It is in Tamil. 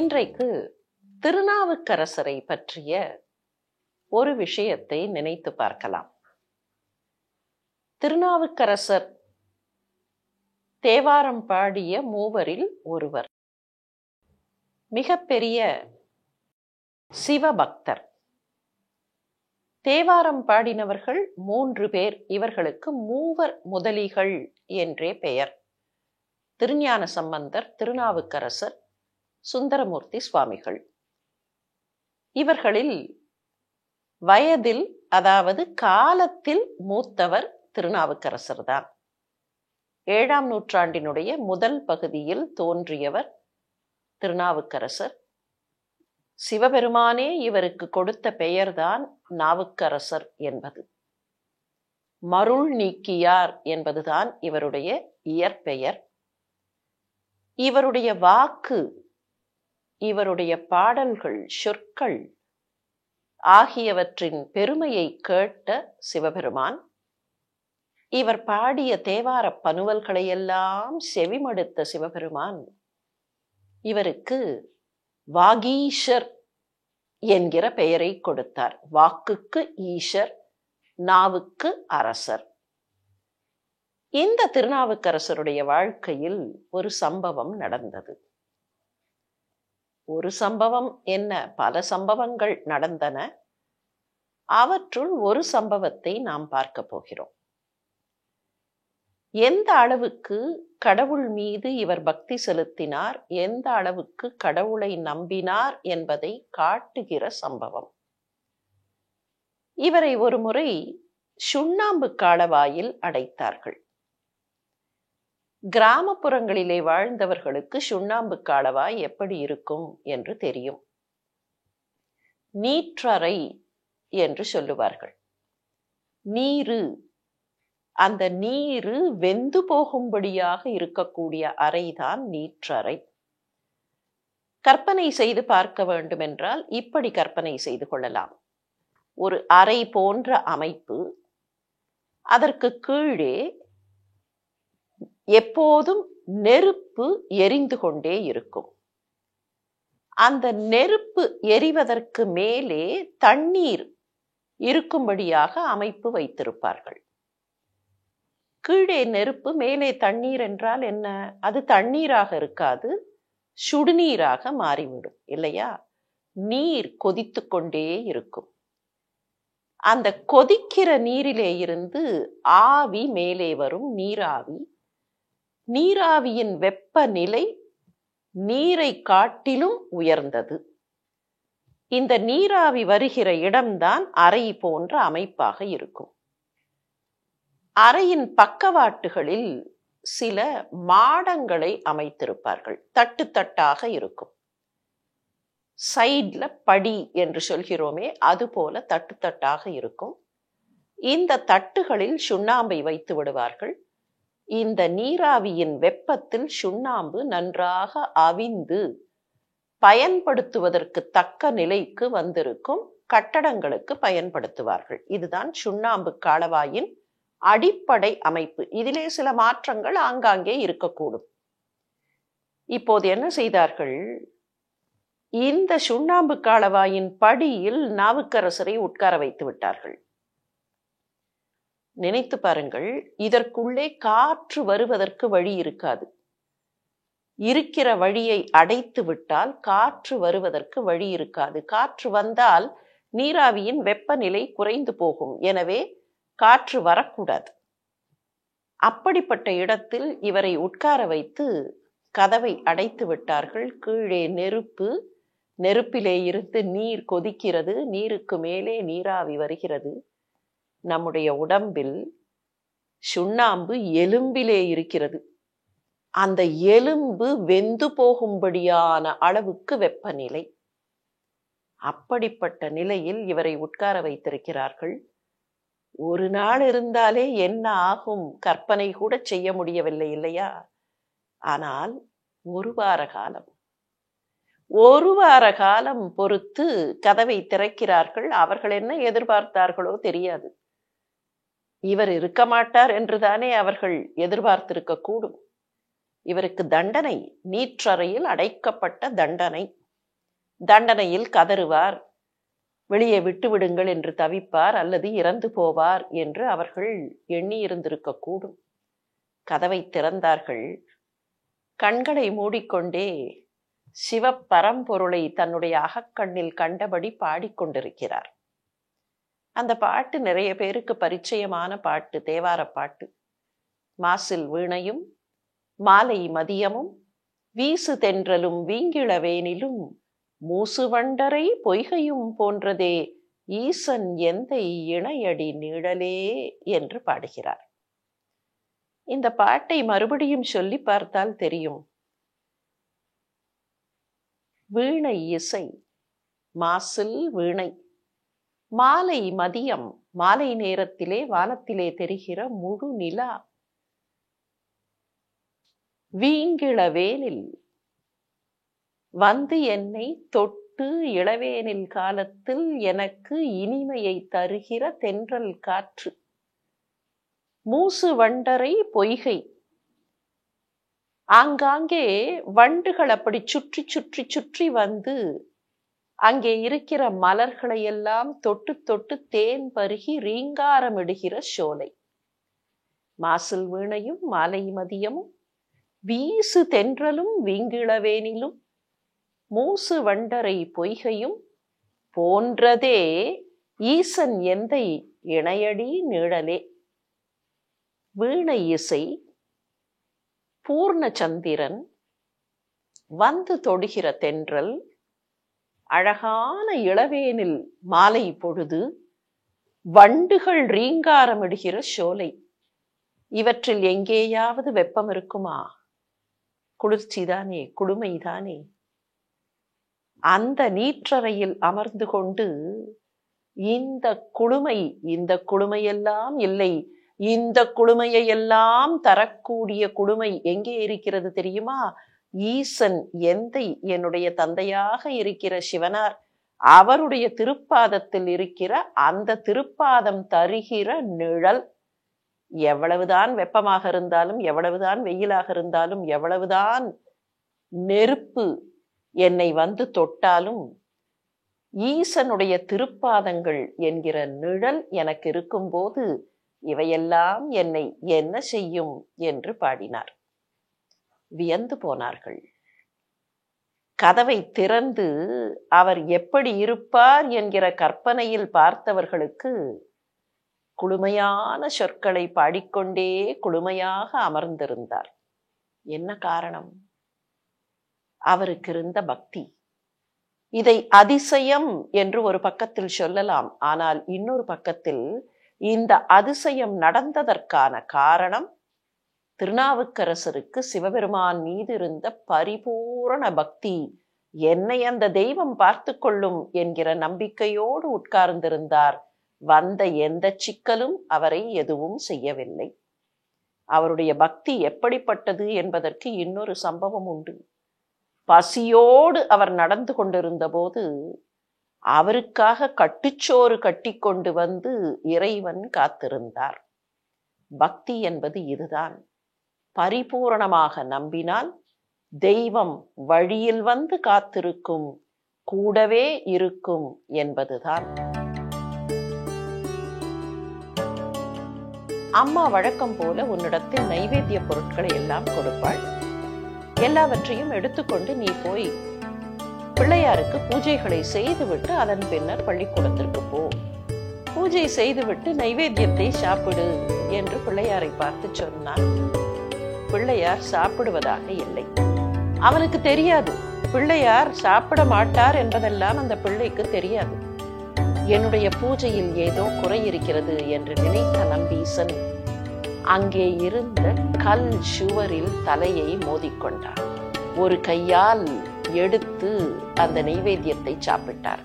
இன்றைக்கு திருநாவுக்கரசரை பற்றிய ஒரு விஷயத்தை நினைத்து பார்க்கலாம். திருநாவுக்கரசர் தேவாரம் பாடிய மூவரில் ஒருவர். மிகப்பெரிய சிவபக்தர். தேவாரம் பாடினவர்கள் 3 பேர். இவர்களுக்கு மூவர் முதலிகள் என்றே பெயர். திருஞான சம்பந்தர், திருநாவுக்கரசர், சுந்தரமூர்த்தி சுவாமிகள். இவர்களில் வயதில், அதாவது காலத்தில் மூத்தவர் திருநாவுக்கரசர் தான். 7ஆம் நூற்றாண்டினுடைய முதல் பகுதியில் தோன்றியவர் திருநாவுக்கரசர். சிவபெருமானே இவருக்கு கொடுத்த பெயர்தான் நாவுக்கரசர் என்பது. மருள் நீக்கியார் என்பதுதான் இவருடைய இயற்பெயர். இவருடைய வாக்கு, இவருடைய பாடல்கள், சொற்கள் ஆகியவற்றின் பெருமையை கேட்ட சிவபெருமான் இவர் பாடிய தேவார பனுவல்களையெல்லாம் செவிமடுத்த சிவபெருமான் இவருக்கு வாகீஷர் என்கிற பெயரை கொடுத்தார். வாக்குக்கு ஈஷர், நாவுக்கு அரசர். இந்த திருநாவுக்கரசருடைய வாழ்க்கையில் ஒரு சம்பவம் நடந்தது. ஒரு சம்பவம் என்ன, பல சம்பவங்கள் நடந்தன. அவற்றுள் ஒரு சம்பவத்தை நாம் பார்க்க போகிறோம். எந்த அளவுக்கு கடவுள் மீது இவர் பக்தி செலுத்தினார், எந்த அளவுக்கு கடவுளை நம்பினார் என்பதை காட்டுகிற சம்பவம். இவரை ஒரு முறை சுண்ணாம்பு காலவாயில் அடைத்தார்கள். கிராமப்புறங்களிலே வாழ்ந்தவர்களுக்கு சுண்ணாம்பு காலவாய் எப்படி இருக்கும் என்று தெரியும். நீற்றறை என்று சொல்லுவார்கள். நீரு, அந்த நீரு வெந்து போகும்படியாக இருக்கக்கூடிய அறைதான் நீற்றறை. கற்பனை செய்து பார்க்க வேண்டும் என்றால் இப்படி கற்பனை செய்து கொள்ளலாம். ஒரு அறை போன்ற அமைப்பு, அதற்கு கீழே எப்போதும் நெருப்பு எரிந்து கொண்டே இருக்கும். அந்த நெருப்பு எரிவதற்கு மேலே தண்ணீர் இருக்கும்படியாக அமைப்பு வைத்திருப்பார்கள். கீழே நெருப்பு, மேலே தண்ணீர் என்றால் என்ன? அது தண்ணீராக இருக்காது, சுடுநீராக மாறிவிடும் இல்லையா? நீர் கொதித்து கொண்டே இருக்கும். அந்த கொதிக்கிற நீரிலே இருந்து ஆவி மேலே வரும், நீராவி. நீராவியின் வெப்பநிலை நீரை காட்டிலும் உயர்ந்தது. இந்த நீராவி வருகிற இடம்தான் அறை போன்ற அமைப்பாக இருக்கும். அறையின் பக்கவாட்டுகளில் சில மாடங்களை அமைத்திருப்பார்கள். தட்டு தட்டாக இருக்கும். சைட்ல படி என்று சொல்கிறோமே, அது போல தட்டு தட்டாக இருக்கும். இந்த தட்டுகளில் சுண்ணாம்பை வைத்து விடுவார்கள். இந்த நீராவியின் வெப்பத்தில் சுண்ணாம்பு நன்றாக அவிந்து பயன்படுத்துவதற்கு தக்க நிலைக்கு வந்திருக்கும். கட்டடங்களுக்கு பயன்படுத்துவார்கள். இதுதான் சுண்ணாம்பு காலவாயின் அடிப்படை அமைப்பு. இதிலே சில மாற்றங்கள் ஆங்காங்கே இருக்கக்கூடும். இப்போது என்ன செய்தார்கள்? இந்த சுண்ணாம்பு காலவாயின் படியில் நாவுக்கரசரை உட்கார வைத்து விட்டார்கள். நினைத்து பாருங்கள், இதற்குள்ளே காற்று வருவதற்கு வழி இருக்காது. இருக்கிற வழியை அடைத்து விட்டால் காற்று வருவதற்கு வழி இருக்காது. காற்று வந்தால் நீராவியின் வெப்பநிலை குறைந்து போகும். எனவே காற்று வரக்கூடாது. அப்படிப்பட்ட இடத்தில் இவரை உட்கார வைத்து கதவை அடைத்து விட்டார்கள். கீழே நெருப்பு, நெருப்பிலே இருந்து நீர் கொதிக்கிறது, நீருக்கு மேலே நீராவி வருகிறது. நம்முடைய உடம்பில் சுண்ணாம்பு எலும்பிலே இருக்கிறது. அந்த எலும்பு வெந்து போகும்படியான அளவுக்கு வெப்பநிலை. அப்படிப்பட்ட நிலையில் இவரை உட்கார வைத்திருக்கிறார்கள். ஒரு நாள் இருந்தாலே என்ன ஆகும் கற்பனை கூட செய்ய முடியவில்லை இல்லையா? ஆனால் ஒரு வார காலம் பொறுத்து கதவை திறக்கிறார்கள். அவர்கள் என்ன எதிர்பார்த்தார்களோ தெரியாது. இவர் இருக்க மாட்டார் என்றுதானே அவர்கள் எதிர்பார்த்திருக்க கூடும். இவருக்கு தண்டனை, நீற்றறையில் அடைக்கப்பட்ட தண்டனை. தண்டனையில் கதறுவார், வெளியே விட்டு விடுங்கள் என்று தவிப்பார், அல்லது இறந்து போவார் என்று அவர்கள் எண்ணி இருந்திருக்க கூடும். கதவை திறந்தார்கள். கண்களை மூடிக்கொண்டே சிவபரம்பொருளை தன்னுடைய அகக்கண்ணில் கண்டபடி பாடிக்கொண்டிருக்கிறார். அந்த பாட்டு நிறைய பேருக்கு பரிச்சயமான பாட்டு, தேவார பாட்டு. மாசில் வீணையும் மாலை மதியமும் வீசு தென்றலும் வீங்கிளவேனிலும் மூசுவண்டரை பொய்கையும் போன்றதே ஈசன் எந்தை இணையடி நீழலே என்று பாடுகிறார். இந்த பாட்டை மறுபடியும் சொல்லி பார்த்தால் தெரியும். வீணை இசை, மாசில் வீணை, மாலை மதியம், மாலை நேரத்திலே வானத்திலே தெரிகிற முழு நிலா, வீங்கிளவேனில் வந்து என்னை தொட்டு இளவேனில் காலத்தில் எனக்கு இனிமையை தருகிற தென்றல் காற்று, மூசு வண்டரை பொய்கை, ஆங்காங்கே வண்டுகள் அப்படி சுற்றி சுற்றி சுற்றி வந்து அங்கே இருக்கிற மலர்களை எல்லாம் தொட்டு தொட்டு தேன் பருகி ரீங்காரமிடுகிற சோலை. மாசில் வீணையும் மாலை மதியமும் வீசு தென்றலும் வீங்கிளவேனிலும் மூசு வண்டரை பொய்கையும் போன்றதே ஈசன் எந்தை இணையடி நீழலே. வீணை இசை, பூர்ண சந்திரன், வந்து தொடுகிற தென்றல், அழகான இளவேனில் மாலை பொழுது, வண்டுகள் ரீங்காரமிடுகிற சோலை. இவற்றில் எங்கேயாவது வெப்பம் இருக்குமா? குளிர்ச்சிதானே, குளுமைதானே. அந்த நீற்றறையில் அமர்ந்து கொண்டு இந்த குளுமையெல்லாம் இல்லை, இந்த குளுமையெல்லாம் தரக்கூடிய குளுமை எங்கே இருக்கிறது தெரியுமா? ஈசன் எந்தை, என்னுடைய தந்தையாக இருக்கிற சிவனார், அவருடைய திருப்பாதத்தில் இருக்கிற அந்த திருப்பாதம் தருகிற நிழல். எவ்வளவுதான் வெப்பமாக இருந்தாலும், எவ்வளவுதான் வெயிலாக இருந்தாலும், எவ்வளவுதான் நெருப்பு என்னை வந்து தொட்டாலும், ஈசனுடைய திருப்பாதங்கள் என்கிற நிழல் எனக்கு இருக்கும்போது இவையெல்லாம் என்னை என்ன செய்யும் என்று பாடினார். வியந்து போனார்கள். கதவை திறந்து அவர் எப்படி இருப்பார் என்கிற கற்பனையில் பார்த்தவர்களுக்கு குளுமையான சொற்களை பாடிக்கொண்டே குளுமையாக அமர்ந்திருந்தார். என்ன காரணம்? அவருக்கு இருந்த பக்தி. இதை அதிசயம் என்று ஒரு பக்கத்தில் சொல்லலாம். ஆனால் இன்னொரு பக்கத்தில் இந்த அதிசயம் நடந்ததற்கான காரணம் திருநாவுக்கரசருக்கு சிவபெருமான் மீது இருந்த பரிபூரண பக்தி. என்னை அந்த தெய்வம் பார்த்து கொள்ளும் என்கிற நம்பிக்கையோடு உட்கார்ந்திருந்தார். வந்த எந்த சிக்கலும் அவரை எதுவும் செய்யவில்லை. அவருடைய பக்தி எப்படிப்பட்டது என்பதற்கு இன்னொரு சம்பவம் உண்டு. பசியோடு அவர் நடந்து கொண்டிருந்த போது அவருக்காக கட்டுச்சோறு கட்டி கொண்டு வந்து இறைவன் காத்திருந்தார். பக்தி என்பது இதுதான். பரிபூரணமாக நம்பினால் தெய்வம் வழியில் வந்து காத்திருக்கும், கூடவே இருக்கும் என்பதுதான். அம்மா வழக்கம் போல உன்னிடத்தில் நைவேத்திய பொருட்களை எல்லாம் கொடுப்பாள். எல்லாவற்றையும் எடுத்துக்கொண்டு நீ போய் பிள்ளையாருக்கு பூஜைகளை செய்துவிட்டு அதன் பின்னர் பள்ளிக்கூடத்திற்கு போ. பூஜை செய்துவிட்டு நைவேத்தியத்தை சாப்பிடு என்று பிள்ளையாரை பார்த்து சொன்னான். பிள்ளையார் சாப்பிடுவதாக இல்லை. அவனுக்கு தெரியாது, பிள்ளையார் சாப்பிட மாட்டார் என்பதெல்லாம் அந்த பிள்ளைக்கு தெரியாது. என்னுடைய பூஜையில் ஏதோ குறை இருக்கிறது என்று நினைத்த நம்பீசன் அங்கே இருந்த கல் சுவரில் தலையை மோதிக்கொண்டார். ஒரு கையால் எடுத்து அந்த நைவேத்தியத்தை சாப்பிட்டார்.